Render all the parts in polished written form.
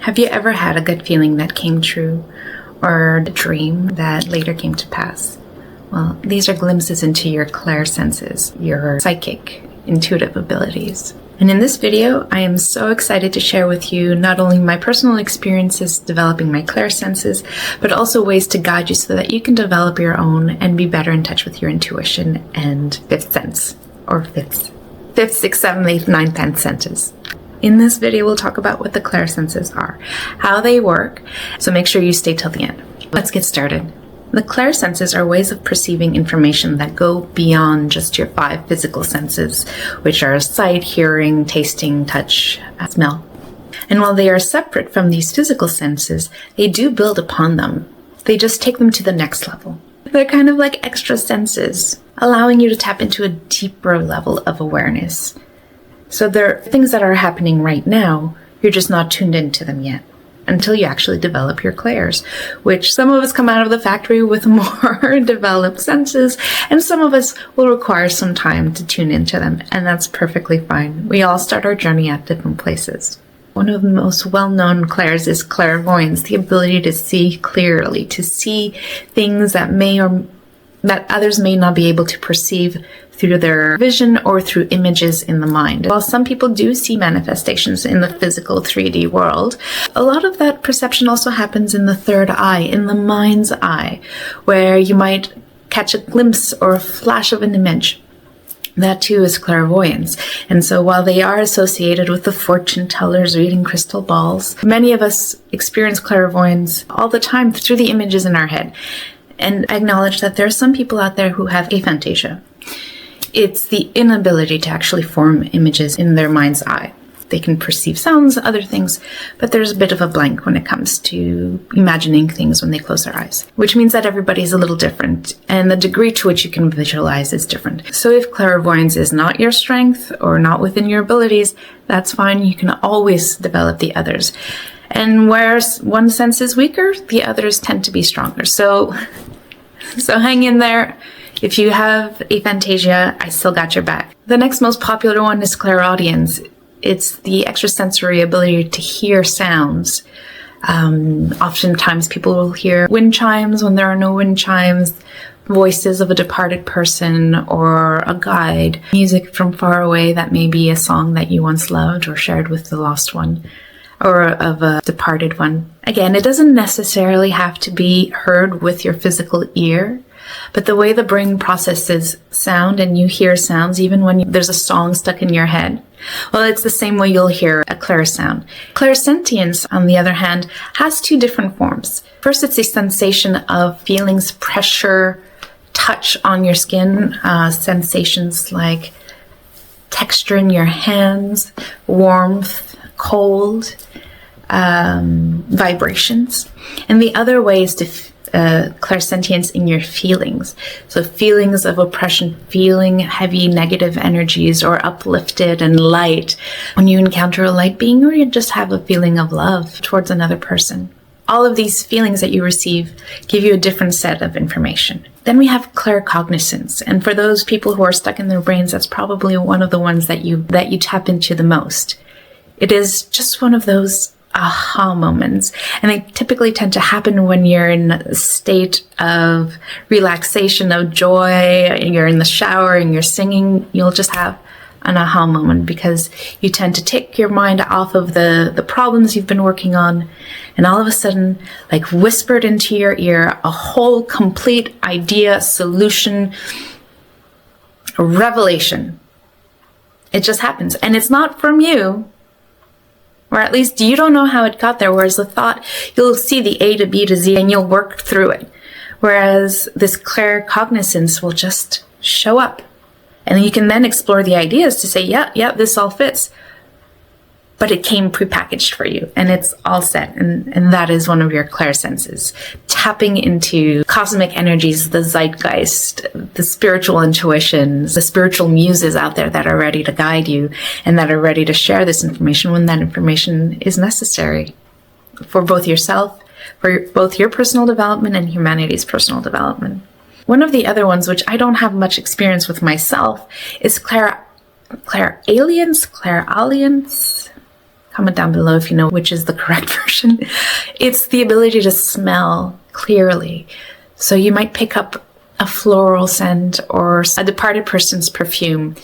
Have you ever had a gut feeling that came true, or a dream that later came to pass? Well, these are glimpses into your clairsenses, your psychic, intuitive abilities. And in this video, I am so excited to share with you not only my personal experiences developing my clairsenses, but also ways to guide you so that you can develop your own and be better in touch with your intuition and fifth sense, or fifth, sixth, seventh, eighth, ninth, 10th senses. In this video, we'll talk about what the clairsenses are, how they work, so make sure you stay till the end. Let's get started. The clairsenses are ways of perceiving information that go beyond just your 5 physical senses, which are sight, hearing, tasting, touch, smell. And while they are separate from these physical senses, they do build upon them. They just take them to the next level. They're kind of like extra senses, allowing you to tap into a deeper level of awareness. So they're things that are happening right now, you're just not tuned into them yet, until you actually develop your clairs, which some of us come out of the factory with more developed senses, and some of us will require some time to tune into them, and that's perfectly fine. We all start our journey at different places. One of the most well-known clairs is clairvoyance, the ability to see clearly, to see things that that others may not be able to perceive through their vision or through images in the mind. While some people do see manifestations in the physical 3D world, a lot of that perception also happens in the third eye, in the mind's eye, where you might catch a glimpse or a flash of an image. That too is clairvoyance. And so while they are associated with the fortune tellers reading crystal balls, many of us experience clairvoyance all the time through the images in our head. And acknowledge that there are some people out there who have aphantasia. It's the inability to actually form images in their mind's eye. They can perceive sounds, other things, but there's a bit of a blank when it comes to imagining things when they close their eyes, which means that everybody's a little different, and the degree to which you can visualize is different. So if clairvoyance is not your strength or not within your abilities, that's fine. You can always develop the others. And where one sense is weaker, the others tend to be stronger. So hang in there. If you have aphantasia, I still got your back. The next most popular one is clairaudience. It's the extrasensory ability to hear sounds. Oftentimes people will hear wind chimes when there are no wind chimes, voices of a departed person or a guide, music from far away that may be a song that you once loved or shared with the lost one, or of a departed one. Again, it doesn't necessarily have to be heard with your physical ear, but the way the brain processes sound and you hear sounds, even when there's a song stuck in your head, well, it's the same way you'll hear a clair sound. Clairsentience, on the other hand, has 2 different forms. First, it's the sensation of feelings, pressure, touch on your skin, sensations like texture in your hands, warmth, cold, vibrations. And the other way is to clairsentience in your feelings. So feelings of oppression, feeling heavy negative energies, or uplifted and light when you encounter a light being, or you just have a feeling of love towards another person. All of these feelings that you receive give you a different set of information. Then we have claircognizance. And for those people who are stuck in their brains, that's probably one of the ones that you tap into the most. It is just one of those aha moments, and they typically tend to happen when you're in a state of relaxation, of joy, you're in the shower and you're singing. You'll just have an aha moment because you tend to take your mind off of the problems you've been working on, and all of a sudden, like whispered into your ear, a whole complete idea, solution, a revelation. It just happens, and it's not from you. Or at least you don't know how it got there, whereas the thought, you'll see the A to B to Z and you'll work through it. Whereas this claircognizance will just show up. And you can then explore the ideas to say, yeah, this all fits. But it came prepackaged for you and it's all set. And that is one of your clairsenses. Tapping into cosmic energies, the zeitgeist, the spiritual intuitions, the spiritual muses out there that are ready to guide you and that are ready to share this information when that information is necessary for both yourself, for both your personal development and humanity's personal development. One of the other ones, which I don't have much experience with myself, is clairaudience. Comment down below if you know which is the correct version. It's the ability to smell clearly. So you might pick up a floral scent or a departed person's perfume,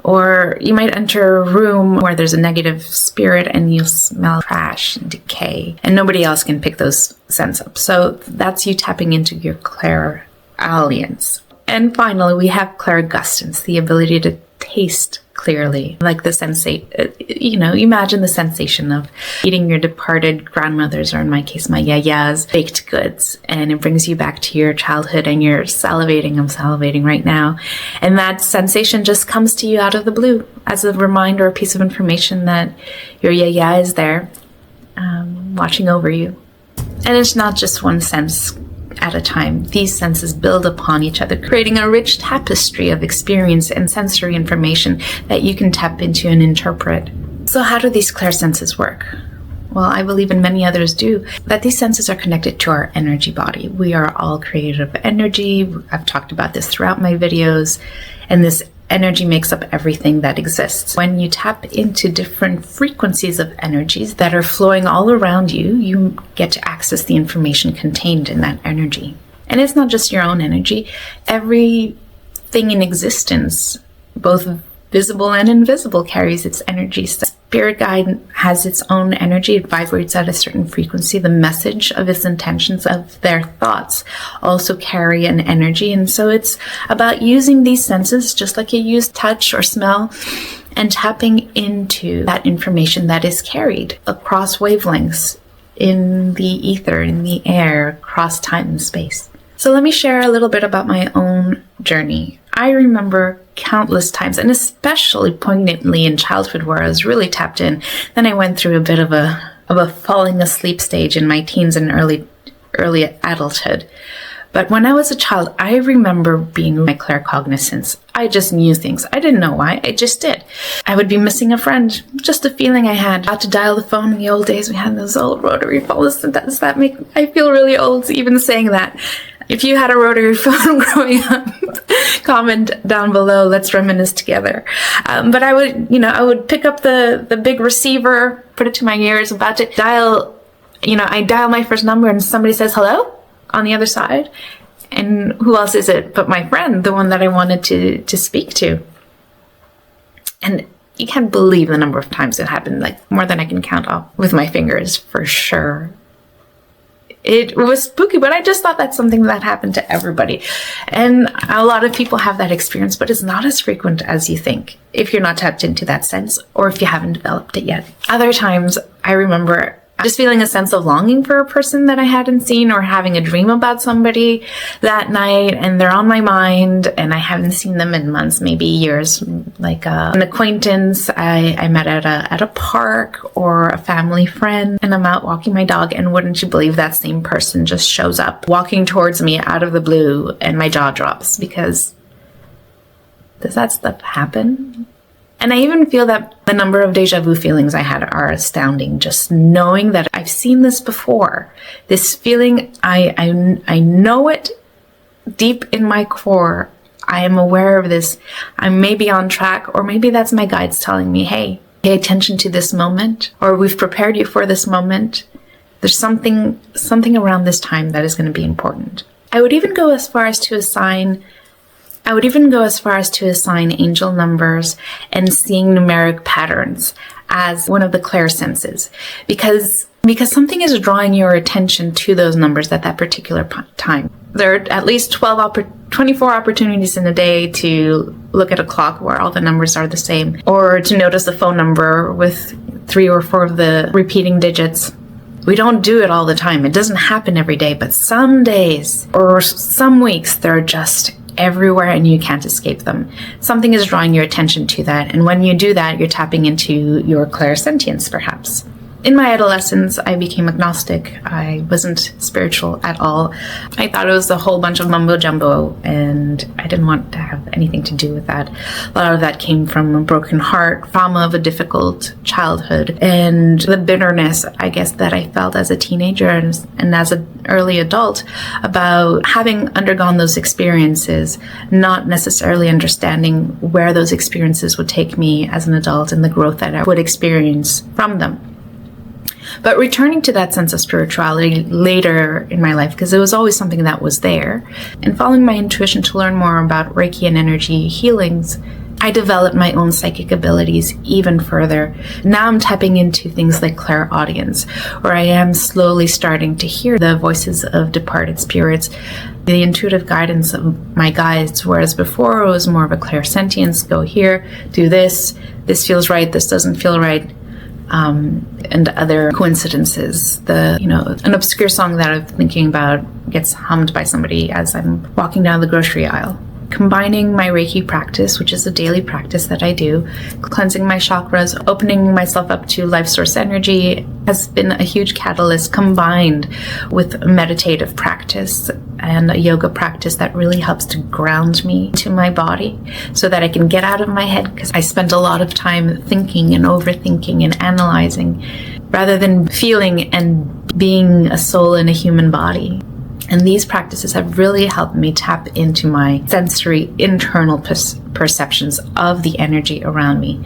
or you might enter a room where there's a negative spirit and you'll smell trash and decay, and nobody else can pick those scents up. So that's you tapping into your clairaudience. And finally, we have clairgustance, the ability to taste clearly, like the imagine the sensation of eating your departed grandmother's, or in my case, my yaya's baked goods, and it brings you back to your childhood and you're salivating. I'm salivating right now. And that sensation just comes to you out of the blue as a reminder, a piece of information that your yaya is there, watching over you. And it's not just one sense at a time. These senses build upon each other, creating a rich tapestry of experience and sensory information that you can tap into and interpret. So how do these clairsenses work? Well, I believe, and many others do, that these senses are connected to our energy body. We are all creative energy. I've talked about this throughout my videos, and this energy makes up everything that exists. When you tap into different frequencies of energies that are flowing all around you, you get to access the information contained in that energy. And it's not just your own energy. Everything in existence, both visible and invisible, carries its energy. Spirit guide has its own energy. It vibrates at a certain frequency. The message of its intentions, of their thoughts, also carry an energy. And so it's about using these senses, just like you use touch or smell, and tapping into that information that is carried across wavelengths in the ether, in the air, across time and space. So let me share a little bit about my own journey. I remember countless times, and especially poignantly in childhood, where I was really tapped in. Then I went through a bit of a falling asleep stage in my teens and early adulthood. But when I was a child, I remember being my claircognizance. I just knew things. I didn't know why. I just did. I would be missing a friend. Just a feeling I had. About to dial the phone in the old days. We had those old rotary phones. Does that make... I feel really old even saying that. If you had a rotary phone growing up, comment down below. Let's reminisce together. But I would pick up the big receiver, put it to my ears, about to dial, I dial my first number and somebody says hello on the other side. And who else is it but my friend, the one that I wanted to speak to? And you can't believe the number of times it happened, like more than I can count off with my fingers, for sure. It was spooky, but I just thought that's something that happened to everybody. And a lot of people have that experience, but it's not as frequent as you think if you're not tapped into that sense, or if you haven't developed it yet. Other times, I remember just feeling a sense of longing for a person that I hadn't seen, or having a dream about somebody that night, and they're on my mind, and I haven't seen them in months, maybe years. Like an acquaintance I met at a park, or a family friend, and I'm out walking my dog, and wouldn't you believe that same person just shows up walking towards me out of the blue, and my jaw drops, because does that stuff happen? And I even feel that the number of deja vu feelings I had are astounding. Just knowing that I've seen this before. This feeling, I know it deep in my core. I am aware of this. I may be on track, or maybe that's my guides telling me, hey, pay attention to this moment, or we've prepared you for this moment. There's something around this time that is going to be important. I would even go as far as to assign angel numbers and seeing numeric patterns as one of the clairsenses, because something is drawing your attention to those numbers at that particular time. There are at least 24 opportunities in a day to look at a clock where all the numbers are the same, or to notice the phone number with 3 or 4 of the repeating digits. We don't do it all the time. It doesn't happen every day, but some days or some weeks, they're just everywhere and you can't escape them. Something is drawing your attention to that, and when you do that, you're tapping into your clairsentience, perhaps. In my adolescence, I became agnostic. I wasn't spiritual at all. I thought it was a whole bunch of mumbo jumbo, and I didn't want to have anything to do with that. A lot of that came from a broken heart, trauma of a difficult childhood, and the bitterness, I guess, that I felt as a teenager and as an early adult about having undergone those experiences, not necessarily understanding where those experiences would take me as an adult and the growth that I would experience from them. But returning to that sense of spirituality later in my life, because it was always something that was there, and following my intuition to learn more about Reiki and energy healings, I developed my own psychic abilities even further. Now I'm tapping into things like clairaudience, where I am slowly starting to hear the voices of departed spirits, the intuitive guidance of my guides, whereas before it was more of a clairsentience, go here, do this feels right, this doesn't feel right, and other coincidences. An obscure song that I'm thinking about gets hummed by somebody as I'm walking down the grocery aisle. Combining my Reiki practice, which is a daily practice that I do, cleansing my chakras, opening myself up to life source energy has been a huge catalyst, combined with a meditative practice and a yoga practice that really helps to ground me to my body so that I can get out of my head, because I spent a lot of time thinking and overthinking and analyzing rather than feeling and being a soul in a human body. And these practices have really helped me tap into my sensory internal perceptions of the energy around me.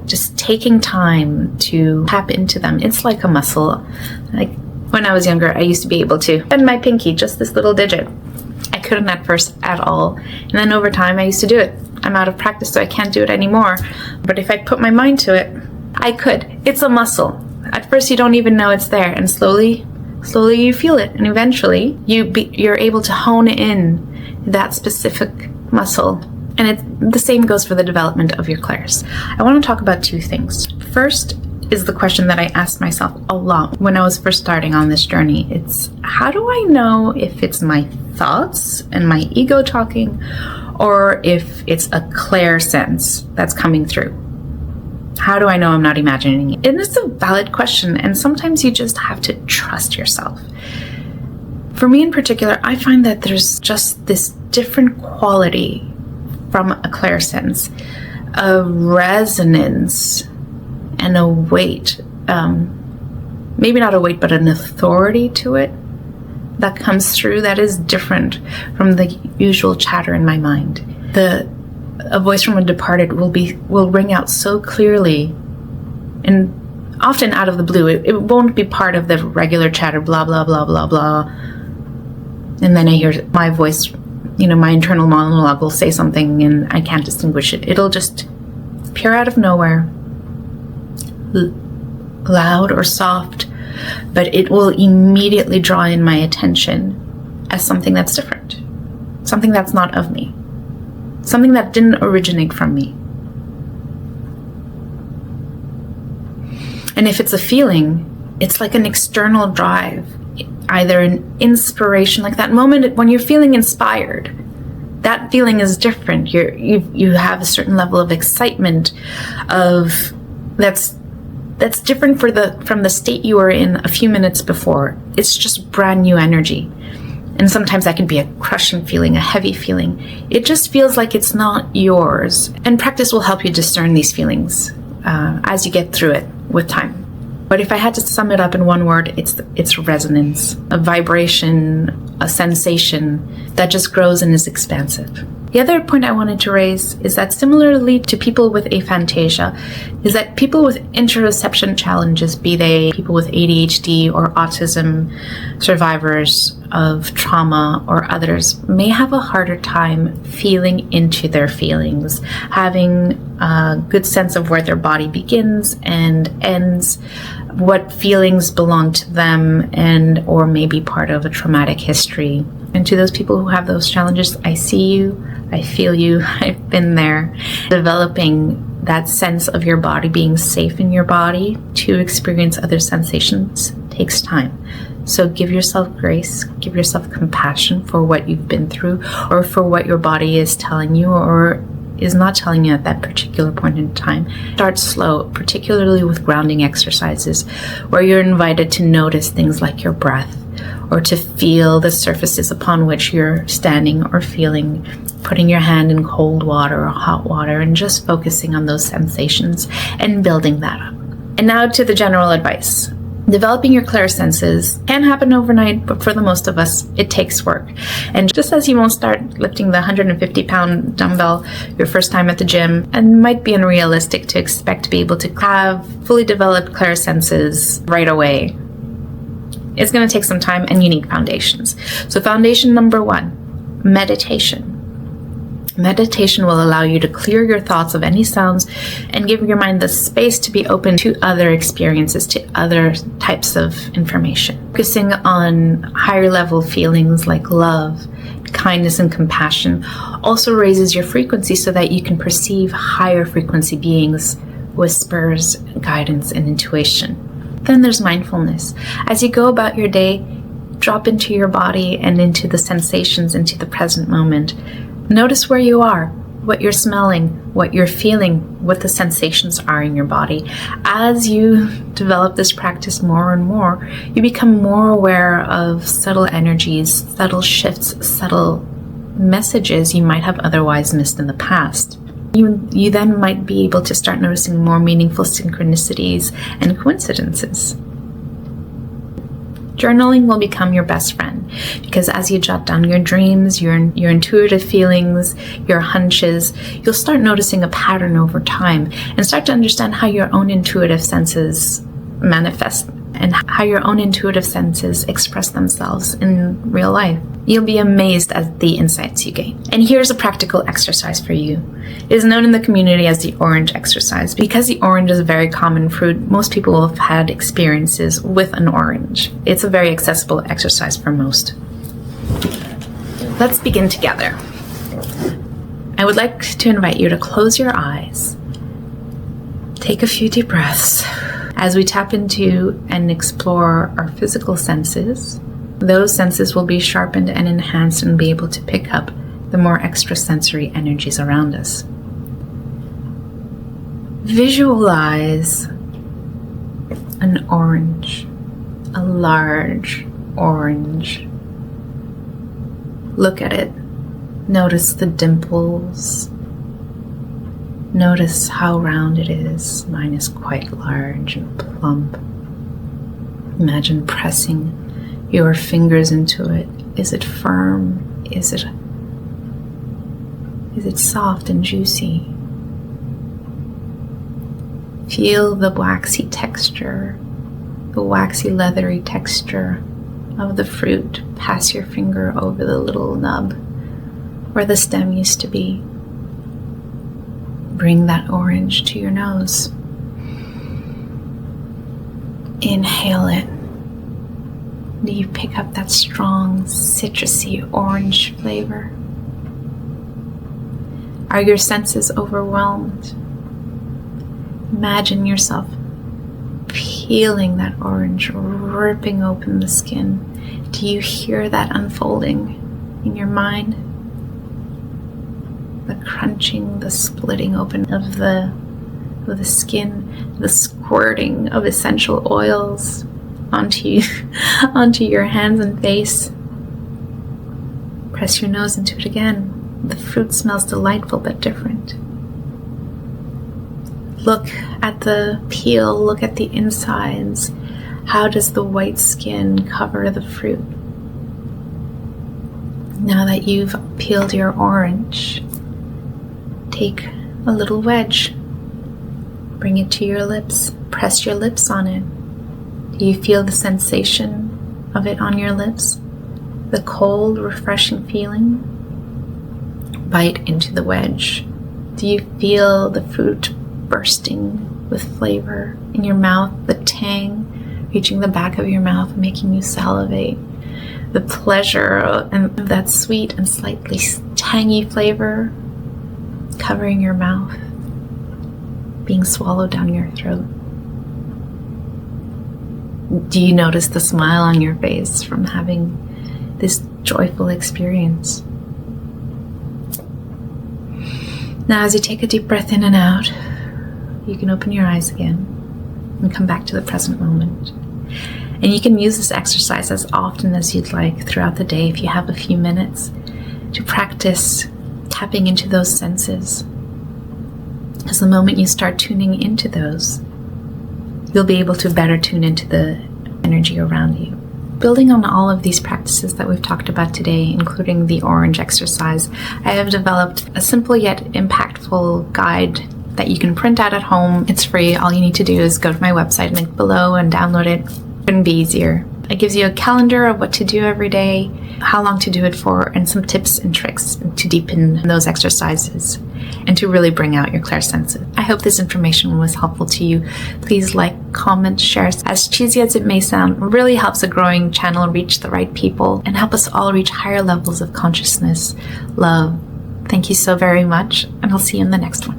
Just taking time to tap into them. It's like a muscle. Like when I was younger, I used to be able to bend my pinky, just this little digit. I couldn't at first at all. And then over time, I used to do it. I'm out of practice, so I can't do it anymore. But if I put my mind to it, I could. It's a muscle. At first, you don't even know it's there. And slowly you feel it, and eventually you're able to hone in that specific muscle. And the same goes for the development of your clairs. I want to talk about two things. First is the question that I asked myself a lot when I was first starting on this journey. It's, how do I know if it's my thoughts and my ego talking, or if it's a clair sense that's coming through? How do I know I'm not imagining it? And it's a valid question, and sometimes you just have to trust yourself. For me in particular, I find that there's just this different quality from a clair sense, a resonance and a weight, maybe not a weight, but an authority to it that comes through that is different from the usual chatter in my mind. A voice from a departed will ring out so clearly, and often out of the blue. It won't be part of the regular chatter, blah, blah, blah, blah, blah. And then I hear my voice, my internal monologue will say something and I can't distinguish it. It'll just appear out of nowhere, loud or soft, but it will immediately draw in my attention as something that's different, something that's not of me. Something that didn't originate from me. And if it's a feeling, it's like an external drive, either an inspiration, like that moment when you're feeling inspired. That feeling is different. You have a certain level of excitement that's different from the state you were in a few minutes before. It's just brand new energy. And sometimes that can be a crushing feeling, a heavy feeling. It just feels like it's not yours. And practice will help you discern these feelings as you get through it with time. But if I had to sum it up in one word, it's resonance, a vibration, a sensation that just grows and is expansive. The other point I wanted to raise is that similarly to people with aphantasia, is that people with interoception challenges, be they people with ADHD or autism, survivors of trauma or others, may have a harder time feeling into their feelings, having a good sense of where their body begins and ends, what feelings belong to them and or may be part of a traumatic history. And to those people who have those challenges, I see you, I feel you, I've been there. Developing that sense of your body being safe in your body to experience other sensations takes time. So give yourself grace, give yourself compassion for what you've been through or for what your body is telling you or is not telling you at that particular point in time. Start slow, particularly with grounding exercises, where you're invited to notice things like your breath or to feel the surfaces upon which you're standing or feeling, putting your hand in cold water or hot water and just focusing on those sensations and building that up. And now to the general advice. Developing your clairsenses can happen overnight, but for the most of us, it takes work. And just as you won't start lifting the 150-pound dumbbell your first time at the gym, and it might be unrealistic to expect to be able to have fully developed clairsenses right away. It's going to take some time, and you need foundations. So foundation number 1, meditation. Meditation will allow you to clear your thoughts of any sounds and give your mind the space to be open to other experiences, to other types of information. Focusing on higher level feelings like love, kindness, and compassion also raises your frequency so that you can perceive higher frequency beings, whispers, guidance, and intuition. Then there's mindfulness. As you go about your day, drop into your body and into the sensations, into the present moment. Notice where you are, what you're smelling, what you're feeling, what the sensations are in your body. As you develop this practice more and more, you become more aware of subtle energies, subtle shifts, subtle messages you might have otherwise missed in the past. You then might be able to start noticing more meaningful synchronicities and coincidences. Journaling will become your best friend, because as you jot down your dreams, your intuitive feelings, your hunches, you'll start noticing a pattern over time and start to understand how your own intuitive senses manifest and how your own intuitive senses express themselves in real life. You'll be amazed at the insights you gain. And here's a practical exercise for you. It is known in the community as the orange exercise. Because the orange is a very common fruit, most people will have had experiences with an orange. It's a very accessible exercise for most. Let's begin together. I would like to invite you to close your eyes. Take a few deep breaths. As we tap into and explore our physical senses, those senses will be sharpened and enhanced and be able to pick up the more extrasensory energies around us. Visualize an orange, a large orange. Look at it. Notice the dimples. Notice how round it is. Mine is quite large and plump. Imagine pressing your fingers into it. Is it firm? Is it soft and juicy? Feel the waxy texture, the waxy leathery texture of the fruit. Pass your finger over the little nub where the stem used to be. Bring that orange to your nose. Inhale it. Do you pick up that strong, citrusy orange flavor? Are your senses overwhelmed? Imagine yourself peeling that orange, ripping open the skin. Do you hear that unfolding in your mind? The crunching, the splitting open of the skin, the squirting of essential oils onto your hands and face. Press your nose into it again. The fruit smells delightful but different. Look at the peel, look at the insides. How does the white skin cover the fruit? Now that you've peeled your orange, take a little wedge. Bring it to your lips. Press your lips on it. Do you feel the sensation of it on your lips? The cold, refreshing feeling? Bite into the wedge. Do you feel the fruit bursting with flavor in your mouth? The tang reaching the back of your mouth, making you salivate. The pleasure of that sweet and slightly tangy flavor covering your mouth, being swallowed down your throat. Do you notice the smile on your face from having this joyful experience? Now, as you take a deep breath in and out, you can open your eyes again and come back to the present moment. And you can use this exercise as often as you'd like throughout the day if you have a few minutes to practice tapping into those senses. Because the moment you start tuning into those, you'll be able to better tune into the energy around you. Building on all of these practices that we've talked about today, including the orange exercise, I have developed a simple yet impactful guide that you can print out at home. It's free. All you need to do is go to my website, link below, and download it. Couldn't be easier. It gives you a calendar of what to do every day, how long to do it for, and some tips and tricks to deepen those exercises and to really bring out your clairsenses. I hope this information was helpful to you. Please like, comment, share. As cheesy as it may sound, it really helps a growing channel reach the right people and help us all reach higher levels of consciousness, love. Thank you so very much, and I'll see you in the next one.